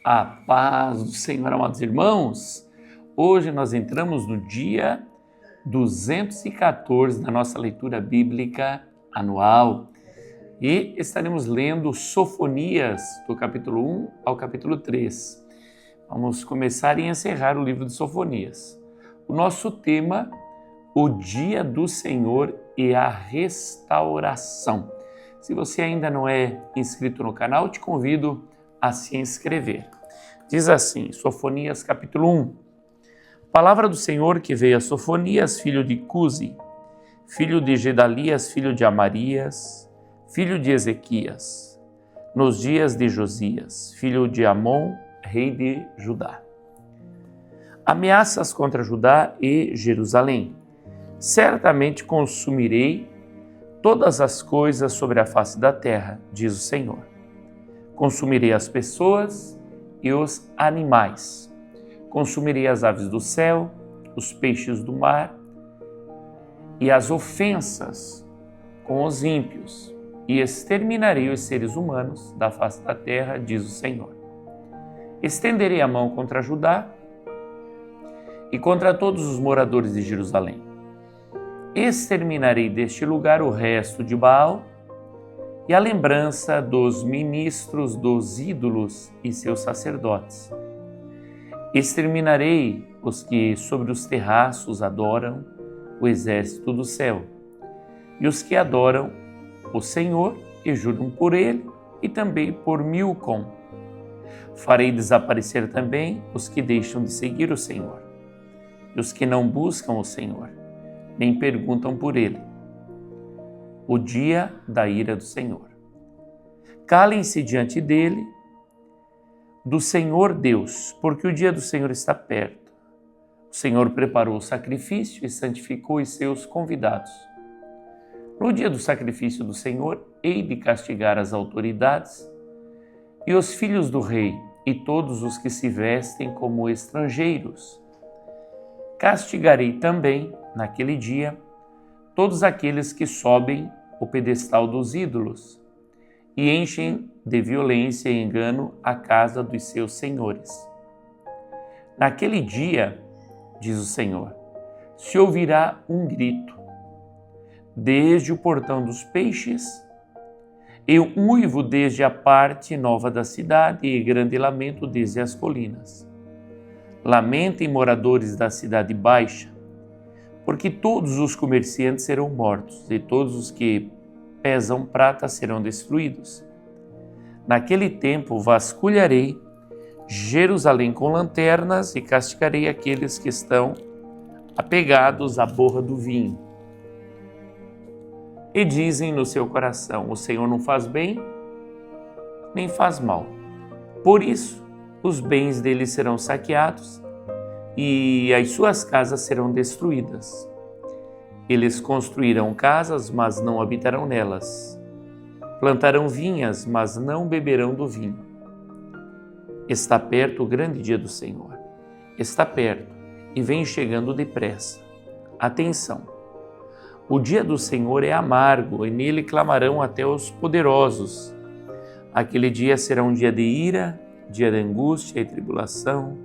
A paz do Senhor, amados irmãos. Hoje nós entramos no dia 214 da nossa leitura bíblica anual e estaremos lendo Sofonias, do capítulo 1 ao capítulo 3. Vamos começar e encerrar o livro de Sofonias. O nosso tema, o dia do Senhor e a restauração. Se você ainda não é inscrito no canal, te convido a se inscrever. Diz assim, Sofonias capítulo 1. Palavra do Senhor que veio a Sofonias, filho de Cusi, filho de Gedalias, filho de Amarias, filho de Ezequias, nos dias de Josias, filho de Amon, rei de Judá. Ameaças contra Judá e Jerusalém. Certamente consumirei todas as coisas sobre a face da terra, diz o Senhor. Consumirei as pessoas e os animais. Consumirei as aves do céu, os peixes do mar e as ofensas com os ímpios, e exterminarei os seres humanos da face da terra, diz o Senhor. Estenderei a mão contra Judá e contra todos os moradores de Jerusalém. Exterminarei deste lugar o resto de Baal e a lembrança dos ministros dos ídolos e seus sacerdotes. Exterminarei os que sobre os terraços adoram o exército do céu, e os que adoram o Senhor e juram por ele e também por Milcom. Farei desaparecer também os que deixam de seguir o Senhor, e os que não buscam o Senhor, nem perguntam por ele. O dia da ira do Senhor. Calem-se diante dele, do Senhor Deus, porque o dia do Senhor está perto. O Senhor preparou o sacrifício e santificou os seus convidados. No dia do sacrifício do Senhor, hei de castigar as autoridades e os filhos do rei e todos os que se vestem como estrangeiros. Castigarei também, naquele dia, todos aqueles que sobem o pedestal dos ídolos e enchem de violência e engano a casa dos seus senhores. Naquele dia, diz o Senhor, se ouvirá um grito, desde o portão dos peixes, e um uivo desde a parte nova da cidade, e grande lamento desde as colinas. Lamentem, moradores da cidade baixa, porque todos os comerciantes serão mortos, e todos os que pesam prata serão destruídos. Naquele tempo vasculharei Jerusalém com lanternas e castigarei aqueles que estão apegados à borra do vinho. E dizem no seu coração, o Senhor não faz bem, nem faz mal. Por isso, os bens deles serão saqueados e as suas casas serão destruídas. Eles construirão casas, mas não habitarão nelas. Plantarão vinhas, mas não beberão do vinho. Está perto o grande dia do Senhor. Está perto e vem chegando depressa. Atenção! O dia do Senhor é amargo e nele clamarão até os poderosos. Aquele dia será um dia de ira, dia de angústia e tribulação,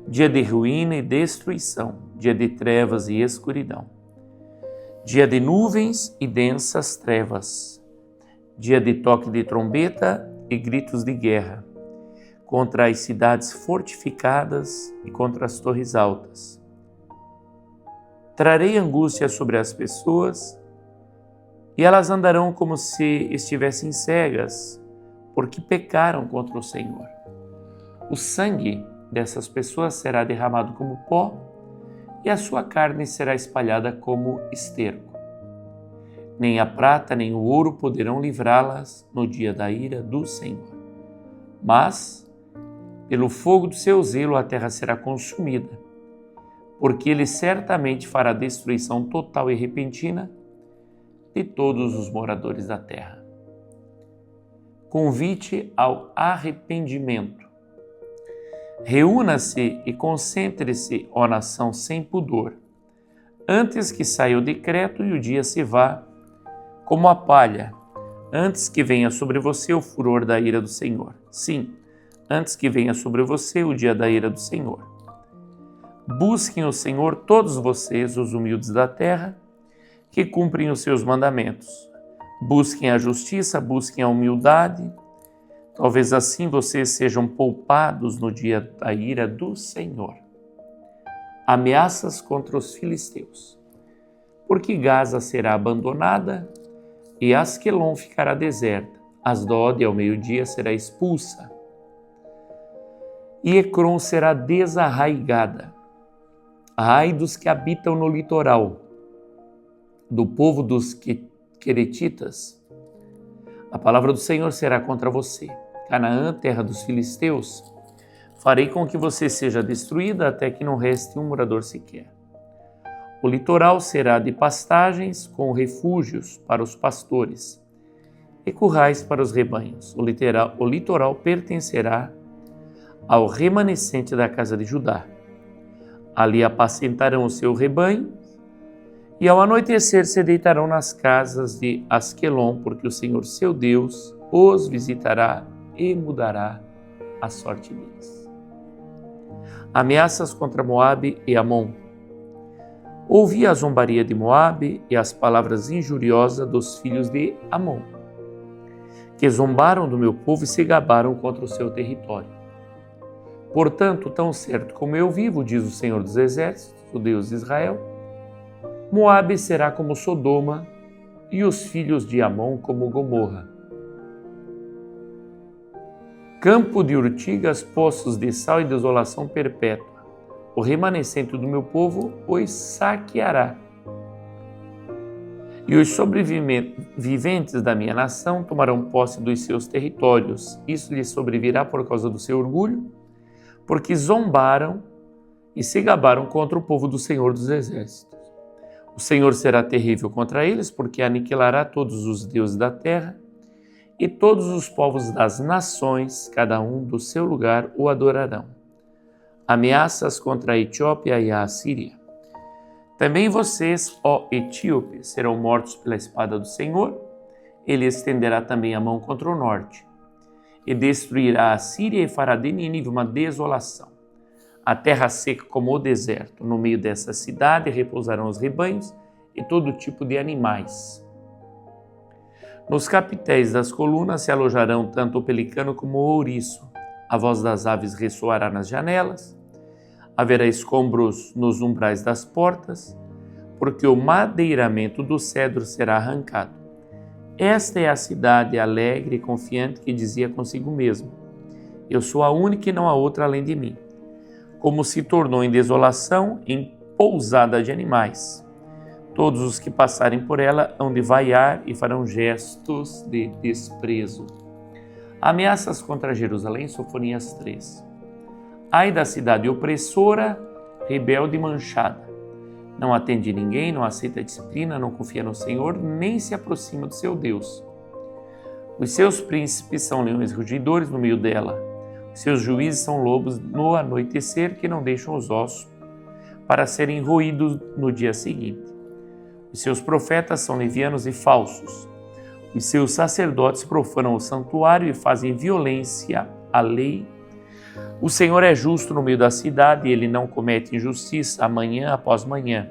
dia de ruína e destruição, dia de trevas e escuridão, dia de nuvens e densas trevas, dia de toque de trombeta e gritos de guerra, contra as cidades fortificadas e contra as torres altas. Trarei angústia sobre as pessoas e elas andarão como se estivessem cegas, porque pecaram contra o Senhor. O sangue dessas pessoas será derramado como pó e a sua carne será espalhada como esterco. Nem a prata nem o ouro poderão livrá-las no dia da ira do Senhor. Mas, pelo fogo do seu zelo, a terra será consumida, porque ele certamente fará destruição total e repentina de todos os moradores da terra. Convite ao arrependimento. Reúna-se e concentre-se, ó nação sem pudor, antes que saia o decreto e o dia se vá, como a palha, antes que venha sobre você o furor da ira do Senhor. Sim, antes que venha sobre você o dia da ira do Senhor. Busquem o Senhor todos vocês, os humildes da terra, que cumprem os seus mandamentos. Busquem a justiça, busquem a humildade. Talvez assim vocês sejam poupados no dia da ira do Senhor. Ameaças contra os filisteus. Porque Gaza será abandonada e Asquelon ficará deserta. Asdod ao meio-dia será expulsa. E Ecrom será desarraigada. Ai dos que habitam no litoral, do povo dos Queretitas. A palavra do Senhor será contra você. Canaã, terra dos filisteus, farei com que você seja destruída até que não reste um morador sequer. O litoral será de pastagens com refúgios para os pastores e currais para os rebanhos. O litoral pertencerá ao remanescente da casa de Judá. Ali apacentarão o seu rebanho e ao anoitecer se deitarão nas casas de Asquelon, porque o Senhor seu Deus os visitará e mudará a sorte deles. Ameaças contra Moabe e Amon. Ouvi a zombaria de Moabe e as palavras injuriosas dos filhos de Amon, que zombaram do meu povo e se gabaram contra o seu território. Portanto, tão certo como eu vivo, diz o Senhor dos Exércitos, o Deus de Israel, Moabe será como Sodoma e os filhos de Amon como Gomorra. Campo de urtigas, poços de sal e desolação perpétua. O remanescente do meu povo os saqueará. E os sobreviventes da minha nação tomarão posse dos seus territórios. Isso lhes sobrevirá por causa do seu orgulho, porque zombaram e se gabaram contra o povo do Senhor dos Exércitos. O Senhor será terrível contra eles, porque aniquilará todos os deuses da terra, e todos os povos das nações, cada um do seu lugar, o adorarão. Ameaças contra a Etiópia e a Assíria. Também vocês, ó etíopes, serão mortos pela espada do Senhor. Ele estenderá também a mão contra o norte, e destruirá a Síria e fará de Nínive uma desolação. A terra seca como o deserto. No meio dessa cidade repousarão os rebanhos e todo tipo de animais. Nos capitéis das colunas se alojarão tanto o pelicano como o ouriço. A voz das aves ressoará nas janelas. Haverá escombros nos umbrais das portas, porque o madeiramento do cedro será arrancado. Esta é a cidade alegre e confiante que dizia consigo mesmo: eu sou a única e não há outra além de mim. Como se tornou em desolação, em pousada de animais. Todos os que passarem por ela hão de vaiar e farão gestos de desprezo. Ameaças contra Jerusalém, Sofonias 3. Ai da cidade opressora, rebelde e manchada. Não atende ninguém, não aceita a disciplina, não confia no Senhor, nem se aproxima do seu Deus. Os seus príncipes são leões rugidores no meio dela. Os seus juízes são lobos no anoitecer que não deixam os ossos para serem roídos no dia seguinte. Os seus profetas são levianos e falsos. Os seus sacerdotes profanam o santuário e fazem violência à lei. O Senhor é justo no meio da cidade e ele não comete injustiça manhã após manhã.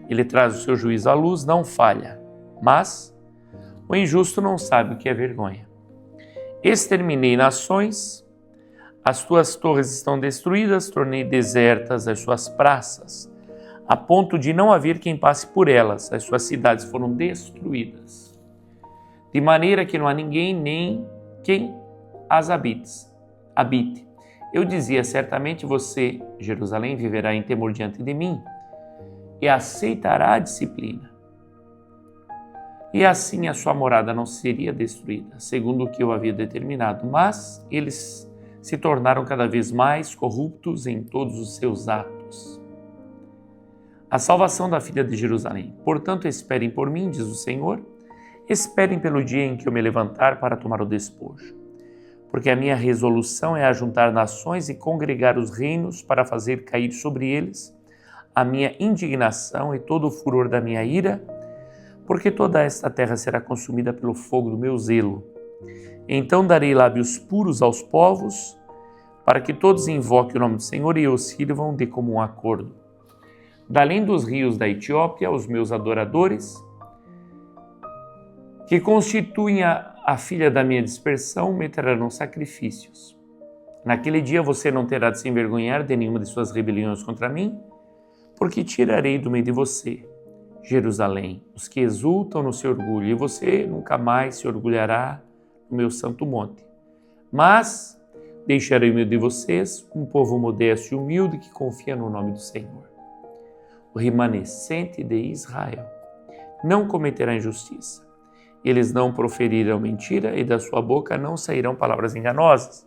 Ele traz o seu juízo à luz, não falha. Mas o injusto não sabe o que é vergonha. Exterminei nações, as tuas torres estão destruídas, tornei desertas as suas praças, a ponto de não haver quem passe por elas. As suas cidades foram destruídas, de maneira que não há ninguém nem quem as habite. Eu dizia, certamente você, Jerusalém, viverá em temor diante de mim e aceitará a disciplina. E assim a sua morada não seria destruída, segundo o que eu havia determinado, mas eles se tornaram cada vez mais corruptos em todos os seus atos. A salvação da filha de Jerusalém. Portanto, esperem por mim, diz o Senhor, esperem pelo dia em que eu me levantar para tomar o despojo. Porque a minha resolução é ajuntar nações e congregar os reinos para fazer cair sobre eles a minha indignação e todo o furor da minha ira, porque toda esta terra será consumida pelo fogo do meu zelo. Então darei lábios puros aos povos para que todos invoquem o nome do Senhor e o sirvam de comum acordo. Da além dos rios da Etiópia, os meus adoradores, que constituem a filha da minha dispersão, me trarão sacrifícios. Naquele dia você não terá de se envergonhar de nenhuma de suas rebeliões contra mim, porque tirarei do meio de você, Jerusalém, os que exultam no seu orgulho, e você nunca mais se orgulhará no meu santo monte. Mas deixarei no meio de vocês um povo modesto e humilde que confia no nome do Senhor. O remanescente de Israel não cometerá injustiça. Eles não proferirão mentira e da sua boca não sairão palavras enganosas,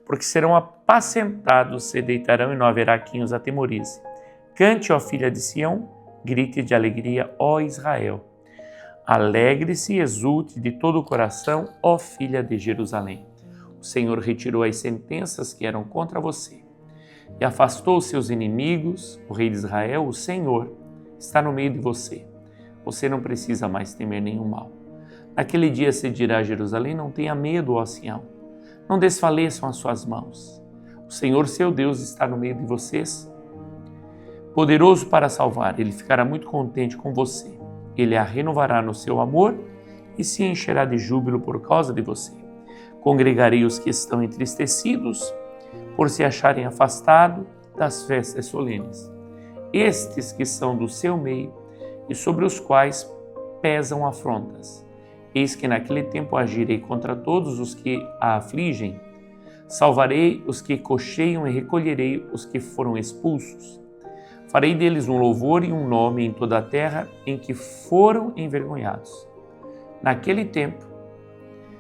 porque serão apacentados, se deitarão e não haverá quem os atemorize. Cante, ó filha de Sião, grite de alegria, ó Israel. Alegre-se e exulte de todo o coração, ó filha de Jerusalém. O Senhor retirou as sentenças que eram contra você e afastou os seus inimigos. O rei de Israel, o Senhor, está no meio de você. Você não precisa mais temer nenhum mal. Naquele dia se dirá a Jerusalém: não tenha medo, ó Sião. Não desfaleçam as suas mãos. O Senhor, seu Deus, está no meio de vocês, poderoso para salvar. Ele ficará muito contente com você. Ele a renovará no seu amor e se encherá de júbilo por causa de você. Congregarei os que estão entristecidos por se acharem afastados das festas solenes. Estes que são do seu meio e sobre os quais pesam afrontas. Eis que naquele tempo agirei contra todos os que a afligem. Salvarei os que cocheiam e recolherei os que foram expulsos. Farei deles um louvor e um nome em toda a terra em que foram envergonhados. Naquele tempo,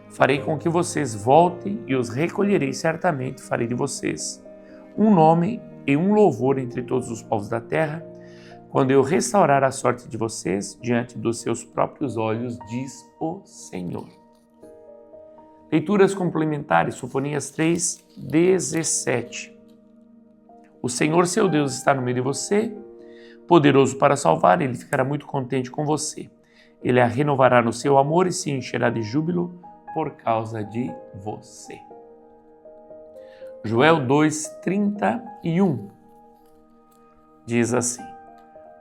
farei com que vocês voltem e os recolherei certamente. Farei de vocês um nome e um louvor entre todos os povos da terra, quando eu restaurar a sorte de vocês diante dos seus próprios olhos, diz o Senhor. Leituras complementares, Sofonias 3, 17. O Senhor, seu Deus, está no meio de você, poderoso para salvar. Ele ficará muito contente com você. Ele a renovará no seu amor e se encherá de júbilo por causa de você. Joel 2:31 diz assim: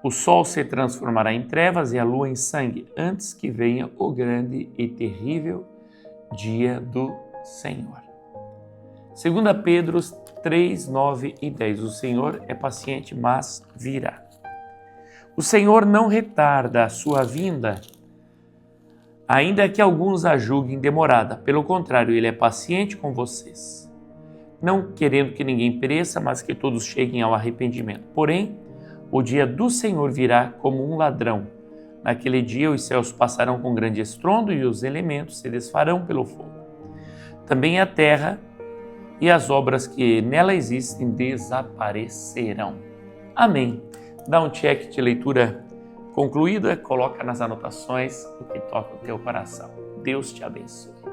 o sol se transformará em trevas e a lua em sangue, antes que venha o grande e terrível dia do Senhor. 2 Pedro 3, 9 e 10. O Senhor é paciente, mas virá. O Senhor não retarda a sua vinda, ainda que alguns a julguem demorada. Pelo contrário, Ele é paciente com vocês, não querendo que ninguém pereça, mas que todos cheguem ao arrependimento. Porém, o dia do Senhor virá como um ladrão. Naquele dia os céus passarão com grande estrondo e os elementos se desfarão pelo fogo. Também a terra e as obras que nela existem desaparecerão. Amém. Dá um check de leitura concluída, coloca nas anotações o que toca o teu coração. Deus te abençoe.